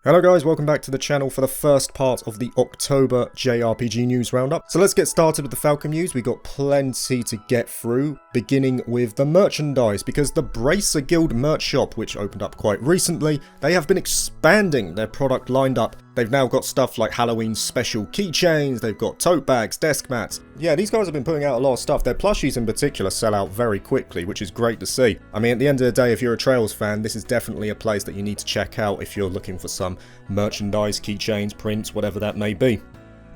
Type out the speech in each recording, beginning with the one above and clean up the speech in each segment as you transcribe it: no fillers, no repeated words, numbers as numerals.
Hello guys, welcome back to the channel for the first part of the October JRPG news roundup. So let's get started with the Falcom news. We got plenty to get through, beginning with the merchandise, because the Bracer Guild merch shop, which opened up quite recently, they have been expanding their product lineup. They've now got stuff like Halloween special keychains, they've got tote bags, desk mats. Yeah, these guys have been putting out a lot of stuff. Their plushies in particular sell out very quickly, which is great to see. I mean, at the end of the day, if you're a Trails fan, this is definitely a place that you need to check out if you're looking for some merchandise, keychains, prints, whatever that may be.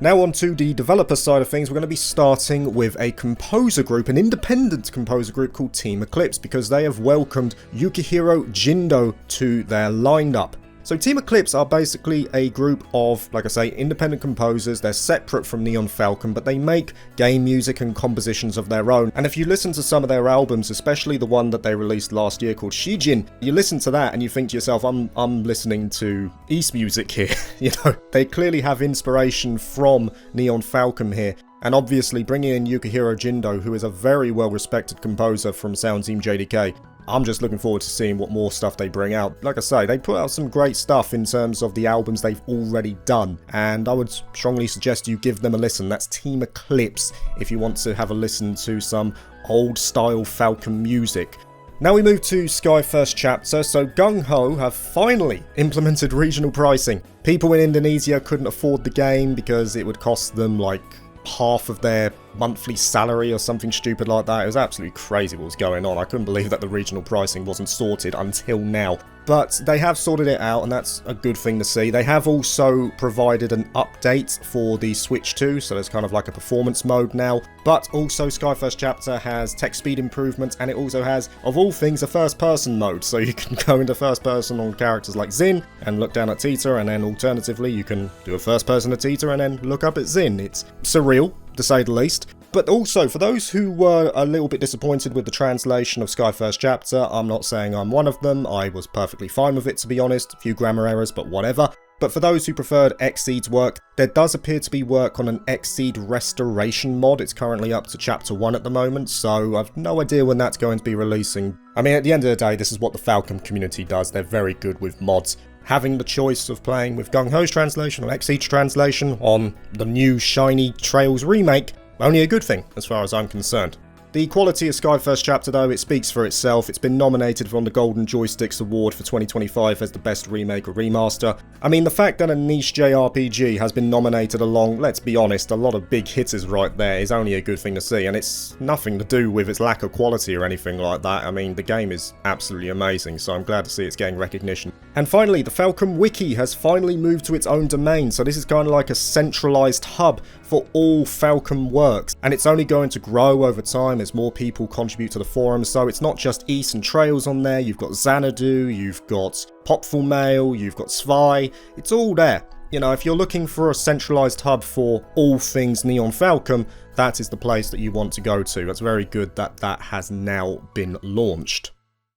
Now on to the developer side of things, we're going to be starting with a composer group, an independent composer group called Team Eclipse, because they have welcomed Yukihiro Jindo to their lineup. So Team Eclipse are basically a group of, like I say, independent composers. They're separate from Neon Falcom, but they make game music and compositions of their own. And if you listen to some of their albums, especially the one that they released last year called Shijin, you listen to that and you think to yourself, I'm listening to East music here. You know, they clearly have inspiration from Neon Falcom here. And obviously bringing in Yukihiro Jindo, who is a very well-respected composer from Sound Team JDK, I'm just looking forward to seeing what more stuff they bring out. Like I say, they put out some great stuff in terms of the albums they've already done, and I would strongly suggest you give them a listen. That's Team Eclipse if you want to have a listen to some old-style Falcom music. Now we move to Sky First Chapter. So Gung Ho have finally implemented regional pricing. People in Indonesia couldn't afford the game because it would cost them like half of their monthly salary or something stupid like that. It was absolutely crazy what was going on. I couldn't believe that the regional pricing wasn't sorted until now. But they have sorted it out, and that's a good thing to see. They have also provided an update for the Switch 2, so there's kind of like a performance mode now. But also Sky First Chapter has text speed improvements, and it also has, of all things, a first-person mode. So you can go into first-person on characters like Zin and look down at Tita, and then alternatively you can do a first-person at Tita and then look up at Zin. It's surreal, to say the least. But also, for those who were a little bit disappointed with the translation of Sky First Chapter, I'm not saying I'm one of them. I was perfectly fine with it, to be honest. A few grammar errors, but whatever. But for those who preferred Xseed's work, there does appear to be work on an Xseed restoration mod. It's currently up to Chapter 1 at the moment, so I've no idea when that's going to be releasing. I mean, at the end of the day, this is what the Falcom community does. They're very good with mods. Having the choice of playing with Gung Ho's translation or Xseed's translation on the new shiny Trails remake, only a good thing, as far as I'm concerned. The quality of Sky First Chapter, though, it speaks for itself. It's been nominated for the Golden Joysticks Award for 2025 as the best remake or remaster. I mean, the fact that a niche JRPG has been nominated along, let's be honest, a lot of big hitters right there is only a good thing to see, and it's nothing to do with its lack of quality or anything like that. I mean, the game is absolutely amazing, so I'm glad to see it's getting recognition. And finally, the Falcom Wiki has finally moved to its own domain, so this is kind of like a centralized hub for all Falcom works, and it's only going to grow over time as more people contribute to the forum. So it's not just East and Trails on there, you've got Xanadu, you've got Popful Mail, you've got Svi, it's all there. You know, if you're looking for a centralized hub for all things Neon Falcom, that is the place that you want to go to. That's very good that that has now been launched.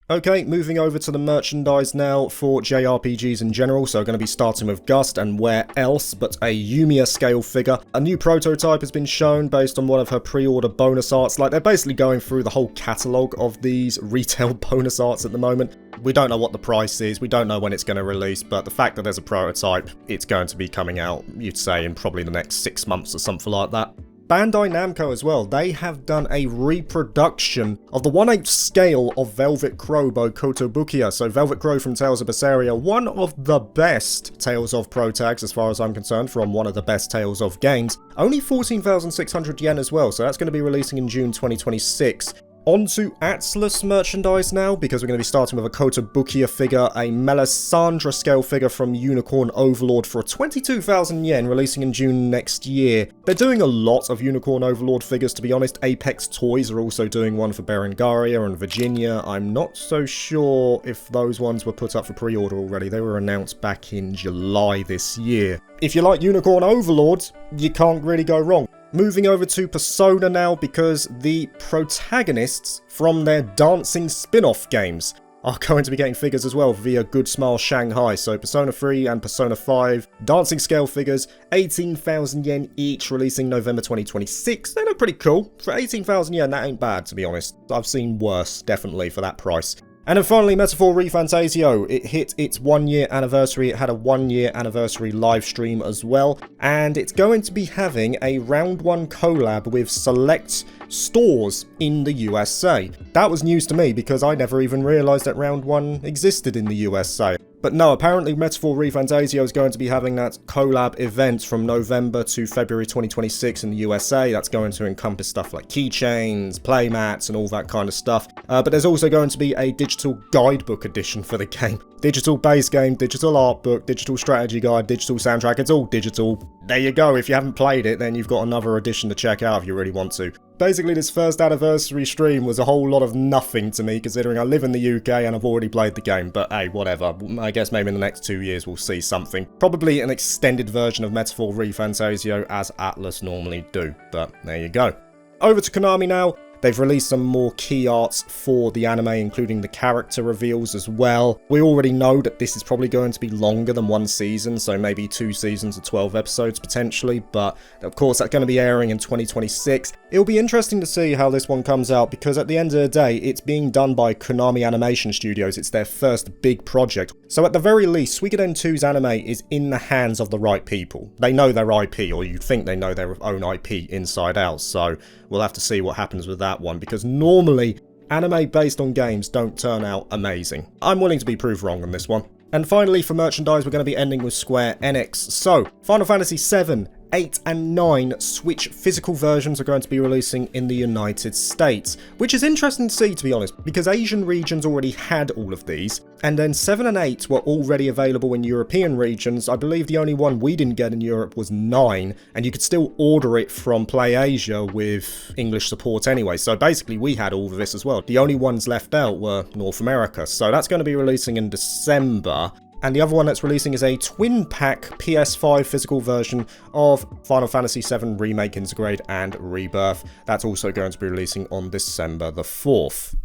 Okay, moving over to the merchandise now for JRPGs in general, so going to be starting with Gust, and where else but a Yumiya scale figure. A new prototype has been shown based on one of her pre-order bonus arts. Like, they're basically going through the whole catalogue of these retail bonus arts at the moment. We don't know what the price is, we don't know when it's going to release, but the fact that there's a prototype, it's going to be coming out, you'd say, in probably the next 6 months or something like that. Bandai Namco as well, they have done a reproduction of the 1/8 scale of Velvet Crow by Kotobukiya. So Velvet Crow from Tales of Berseria, one of the best Tales of Pro tags as far as I'm concerned, from one of the best Tales of games. Only 14,600 yen as well, so that's going to be releasing in June 2026. On to Atlus merchandise now, because we're going to be starting with a Kotobukiya figure, a Melisandre scale figure from Unicorn Overlord for 22,000 yen, releasing in June next year. They're doing a lot of Unicorn Overlord figures, to be honest. Apex Toys are also doing one for Berengaria and Virginia. I'm not so sure if those ones were put up for pre-order already. They were announced back in July this year. If you like Unicorn Overlords, you can't really go wrong. Moving over to Persona now, because the protagonists from their dancing spin-off games are going to be getting figures as well via Good Smile Shanghai. So Persona 3 and Persona 5 dancing scale figures, 18,000 yen each, releasing November 2026. They look pretty cool. For 18,000 yen, that ain't bad, to be honest. I've seen worse, definitely, for that price. And then finally, Metaphor ReFantasio, it hit its 1 year anniversary. It had a 1 year anniversary live stream as well, and it's going to be having a round 1 collab with select stores in the USA. That was news to me because I never even realised that round 1 existed in the USA. But no, apparently Metaphor ReFantasio is going to be having that collab event from November to February 2026 in the USA. That's going to encompass stuff like keychains, playmats, and all that kind of stuff. But there's also going to be a digital guidebook edition for the game. Digital base game, digital art book, digital strategy guide, digital soundtrack, it's all digital. There you go, if you haven't played it, then you've got another edition to check out if you really want to. Basically, this first anniversary stream was a whole lot of nothing to me, considering I live in the UK and I've already played the game, but hey, whatever. I guess maybe in the next 2 years we'll see something. Probably an extended version of Metaphor ReFantasio, as Atlas normally do, but there you go. Over to Konami now. They've released some more key arts for the anime, including the character reveals as well. We already know that this is probably going to be longer than 1 season, so maybe 2 seasons of 12 episodes potentially, but of course that's going to be airing in 2026. It'll be interesting to see how this one comes out, because at the end of the day, it's being done by Konami Animation Studios. It's their first big project. So at the very least, Suikoden 2's anime is in the hands of the right people. They know their IP, or you'd think they know their own IP inside out, so we'll have to see what happens with that one, because normally anime based on games don't turn out amazing. I'm willing to be proved wrong on this one. And finally, for merchandise, we're going to be ending with Square Enix. So, Final Fantasy VII, 8 and 9 Switch physical versions are going to be releasing in the United States, which is interesting to see, to be honest, because Asian regions already had all of these, and then 7 and 8 were already available in European regions. I believe the only one we didn't get in Europe was 9, and you could still order it from PlayAsia with English support anyway, so basically we had all of this as well. The only ones left out were North America, so that's going to be releasing in December. And the other one that's releasing is a twin pack PS5 physical version of Final Fantasy VII Remake, Intergrade, and Rebirth. That's also going to be releasing on December the 4th.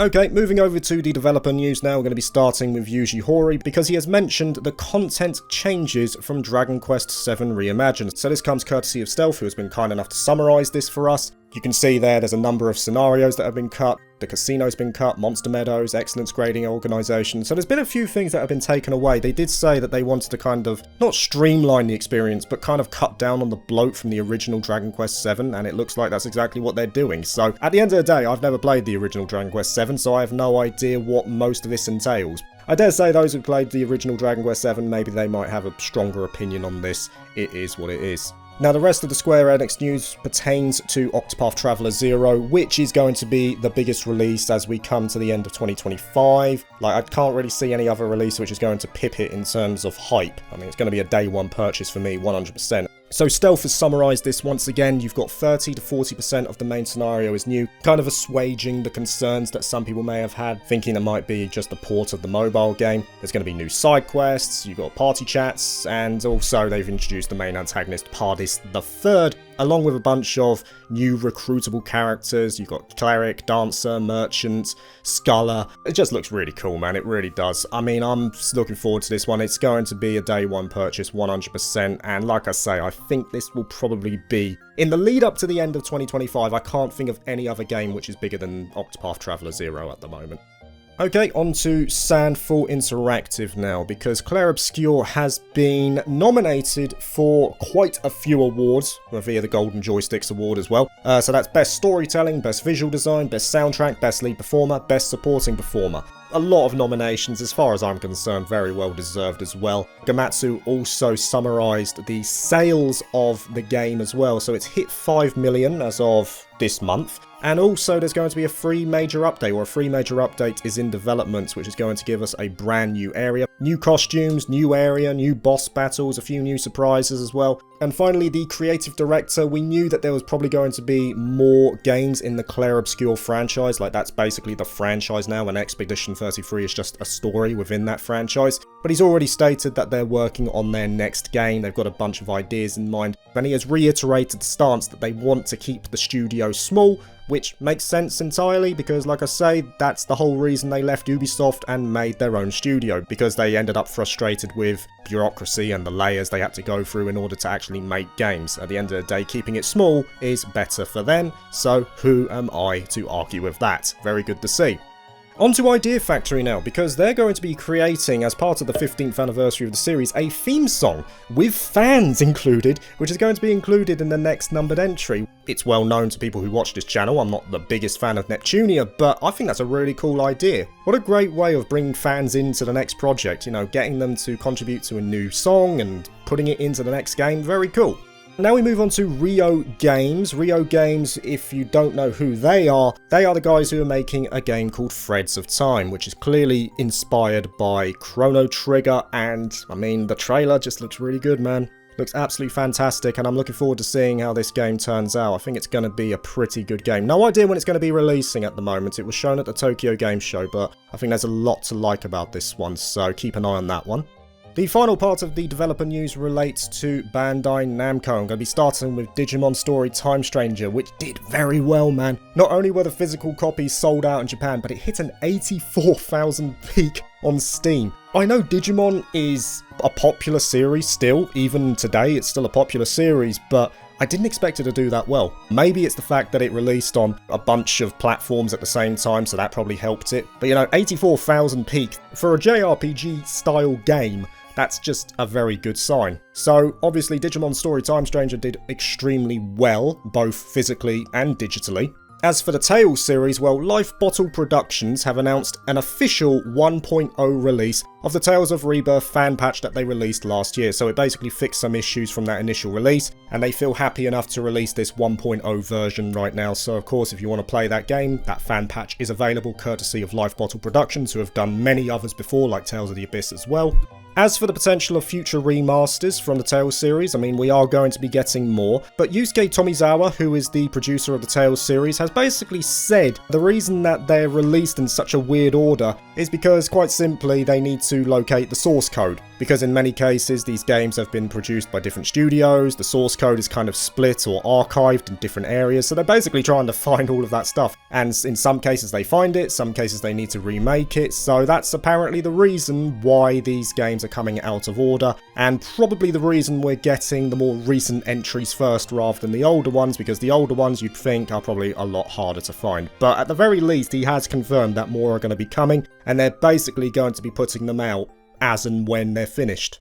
Okay, moving over to the developer news now, we're going to be starting with Yuji Horii, because he has mentioned the content changes from Dragon Quest VII Reimagined. So this comes courtesy of Stealth, who has been kind enough to summarise this for us. You can see there's a number of scenarios that have been cut. The casino's been cut, Monster Meadows, Excellence Grading Organisation. So there's been a few things that have been taken away. They did say that they wanted to kind of, not streamline the experience, but kind of cut down on the bloat from the original Dragon Quest VII, and it looks like that's exactly what they're doing. So at the end of the day, I've never played the original Dragon Quest VII, so I have no idea what most of this entails. I dare say those who played the original Dragon Quest VII, maybe they might have a stronger opinion on this. It is what it is. Now, the rest of the Square Enix news pertains to Octopath Traveler 0, which is going to be the biggest release as we come to the end of 2025. Like, I can't really see any other release which is going to pip it in terms of hype. I mean, it's going to be a day one purchase for me, 100%. So Stealth has summarised this once again. You've got 30 to 40% of the main scenario is new, kind of assuaging the concerns that some people may have had, thinking it might be just a port of the mobile game. There's going to be new side quests, you've got party chats, and also they've introduced the main antagonist, Pardis III, along with a bunch of new recruitable characters. You've got Cleric, Dancer, Merchant, Scholar. It just looks really cool, man. It really does. I mean, I'm looking forward to this one. It's going to be a day one purchase, 100%. And like I say, I think this will probably be, in the lead up to the end of 2025, I can't think of any other game which is bigger than Octopath Traveler 0 at the moment. Okay, on to Sandfall Interactive now, because Clair Obscur has been nominated for quite a few awards, via the Golden Joysticks Award as well. So that's Best Storytelling, Best Visual Design, Best Soundtrack, Best Lead Performer, Best Supporting Performer. A lot of nominations, as far as I'm concerned, very well deserved as well. Gamatsu also summarised the sales of the game as well, so it's hit 5 million as of this month. And also there's going to be a free major update, or a free major update is in development, which is going to give us a brand new area. New costumes, new area, new boss battles, a few new surprises as well. And finally, the creative director, we knew that there was probably going to be more games in the Clair Obscur franchise, like that's basically the franchise now, and Expedition 33 is just a story within that franchise. But he's already stated that they're working on their next game, they've got a bunch of ideas in mind, and he has reiterated the stance that they want to keep the studio small, which makes sense entirely, because like I say, that's the whole reason they left Ubisoft and made their own studio, because they ended up frustrated with bureaucracy and the layers they had to go through in order to actually make games. At the end of the day, keeping it small is better for them, so who am I to argue with that? Very good to see. On to Idea Factory now, because they're going to be creating, as part of the 15th anniversary of the series, a theme song with fans included, which is going to be included in the next numbered entry. It's well known to people who watch this channel, I'm not the biggest fan of Neptunia, but I think that's a really cool idea. What a great way of bringing fans into the next project, you know, getting them to contribute to a new song and putting it into the next game, very cool. Now we move on to Rio Games. Rio Games, if you don't know who they are the guys who are making a game called Threads of Time, which is clearly inspired by Chrono Trigger, and I mean, the trailer just looks really good, man. Looks absolutely fantastic, and I'm looking forward to seeing how this game turns out. I think it's going to be a pretty good game. No idea when it's going to be releasing at the moment. It was shown at the Tokyo Game Show, but I think there's a lot to like about this one, so keep an eye on that one. The final part of the developer news relates to Bandai Namco. I'm going to be starting with Digimon Story Time Stranger, which did very well, man. Not only were the physical copies sold out in Japan, but it hit an 84,000 peak on Steam. I know Digimon is a popular series still, even today it's still a popular series, but I didn't expect it to do that well. Maybe it's the fact that it released on a bunch of platforms at the same time, so that probably helped it. But you know, 84,000 peak for a JRPG style game, that's just a very good sign. So obviously Digimon Story Time Stranger did extremely well, both physically and digitally. As for the Tales series, well, Life Bottle Productions have announced an official 1.0 release of the Tales of Rebirth fan patch that they released last year, so it basically fixed some issues from that initial release, and they feel happy enough to release this 1.0 version right now. So of course, if you want to play that game, that fan patch is available courtesy of Life Bottle Productions, who have done many others before, like Tales of the Abyss as well. As for the potential of future remasters from the Tales series, I mean, we are going to be getting more, but Yusuke Tomizawa, who is the producer of the Tales series, has basically said the reason that they're released in such a weird order is because, quite simply, they need to locate the source code. Because in many cases, these games have been produced by different studios, the source code is kind of split or archived in different areas, so they're basically trying to find all of that stuff. And in some cases they find it, some cases they need to remake it, so that's apparently the reason why these games are coming out of order, and probably the reason we're getting the more recent entries first rather than the older ones, because the older ones you'd think are probably a lot harder to find. But at the very least, he has confirmed that more are going to be coming, and they're basically going to be putting them out as and when they're finished.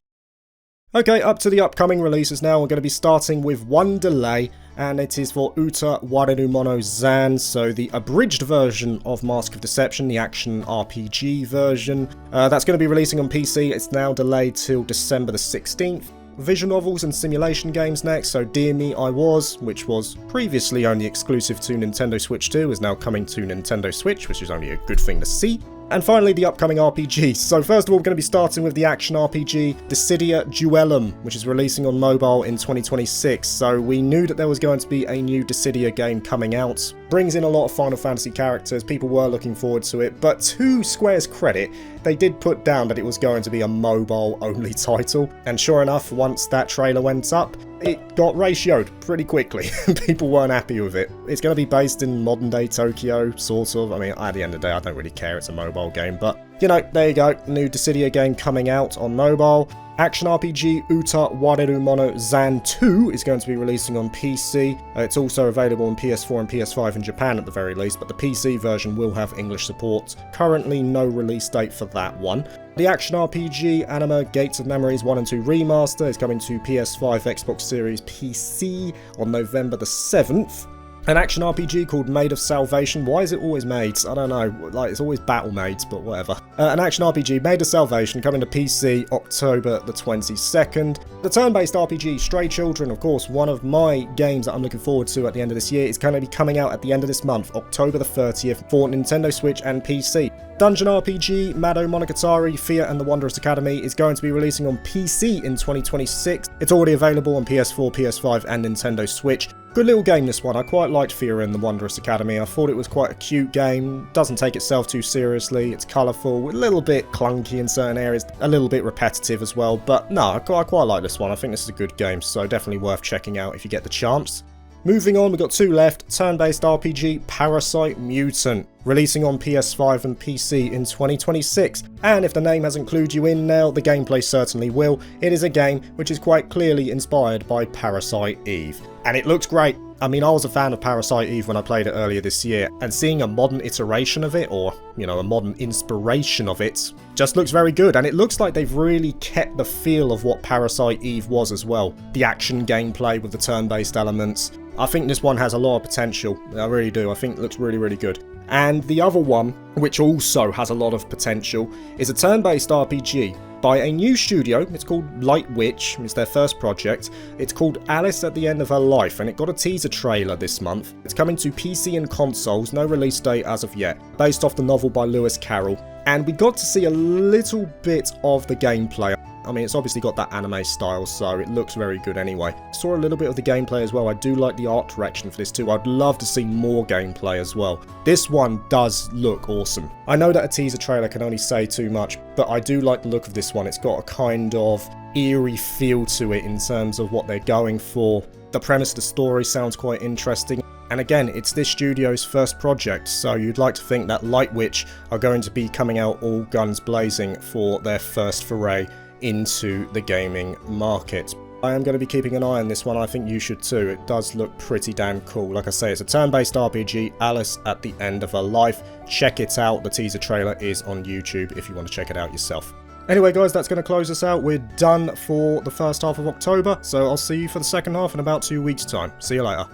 Okay, up to the upcoming releases now. We're going to be starting with one delay, and it is for Uta Wareru Mono Zan, so the abridged version of Mask of Deception, the action RPG version. That's going to be releasing on PC. It's now delayed till December the 16th. Visual novels and simulation games next, so Dear Me I Was, which was previously only exclusive to Nintendo Switch 2, is now coming to Nintendo Switch, which is only a good thing to see. And finally, the upcoming RPGs. So first of all, we're going to be starting with the action RPG Dissidia Duellum, which is releasing on mobile in 2026. So we knew that there was going to be a new Dissidia game coming out. Brings in a lot of Final Fantasy characters, people were looking forward to it, but to Square's credit, they did put down that it was going to be a mobile-only title. And sure enough, once that trailer went up, it got ratioed pretty quickly. People weren't happy with it. It's going to be based in modern-day Tokyo, sort of. I mean, at the end of the day, I don't really care. It's a mobile game, but, you know, there you go. New Dissidia game coming out on mobile. Action RPG Uta Wareru Mono Zan 2 is going to be releasing on PC. It's also available on PS4 and PS5 in Japan at the very least, but the PC version will have English support. Currently no release date for that one. The action RPG Anima Gates of Memories 1 and 2 Remaster is coming to PS5, Xbox Series, PC on November the 7th. An action RPG called Maid of Salvation. Why is it always maids? I don't know. Like, it's always battle maids, but whatever. An action RPG, Maid of Salvation, coming to PC October the 22nd. The turn-based RPG Stray Children, of course, one of my games that I'm looking forward to at the end of this year, is going to be coming out at the end of this month, October the 30th, for Nintendo Switch and PC. Dungeon RPG Mado Monogatari Fear and the Wondrous Academy is going to be releasing on PC in 2026. It's already available on PS4, PS5 and Nintendo Switch. Good little game, this one. I quite liked Fear and the Wondrous Academy. I thought it was quite a cute game. Doesn't take itself too seriously. It's colourful, a little bit clunky in certain areas, a little bit repetitive as well. But no, I quite like this one. I think this is a good game, so definitely worth checking out if you get the chance. Moving on, we've got two left. Turn-based RPG Parasite Mutant, releasing on PS5 and PC in 2026. And if the name hasn't clued you in now, the gameplay certainly will. It is a game which is quite clearly inspired by Parasite Eve. And it looks great. I mean, I was a fan of Parasite Eve when I played it earlier this year, and seeing a modern iteration of it, or, you know, a modern inspiration of it, just looks very good, and it looks like they've really kept the feel of what Parasite Eve was as well. The action gameplay with the turn-based elements. I think this one has a lot of potential, I really do. I think it looks really, really good. And the other one, which also has a lot of potential, is a turn-based RPG by a new studio. It's called Light Witch. It's their first project. It's called Alice at the End of Her Life, and it got a teaser trailer this month. It's coming to PC and consoles, no release date as of yet, based off the novel by Lewis Carroll. And we got to see a little bit of the gameplay. I mean, it's obviously got that anime style, so it looks very good anyway. Saw a little bit of the gameplay as well. I do like the art direction for this too. I'd love to see more gameplay as well. This one does look awesome. I know that a teaser trailer can only say too much, but I do like the look of this one. It's got a kind of eerie feel to it in terms of what they're going for. The premise of the story sounds quite interesting. And again, it's this studio's first project, so you'd like to think that Light Witch are going to be coming out all guns blazing for their first foray into the gaming market. I am going to be keeping an eye on this one. I think you should too. It does look pretty damn cool. Like I say, it's a turn-based RPG, Alice at the End of Her Life. Check it out. The teaser trailer is on YouTube if you want to check it out yourself. Anyway guys, that's going to close us out. We're done for the first half of October, so I'll see you for the second half in about 2 weeks' time. See you later.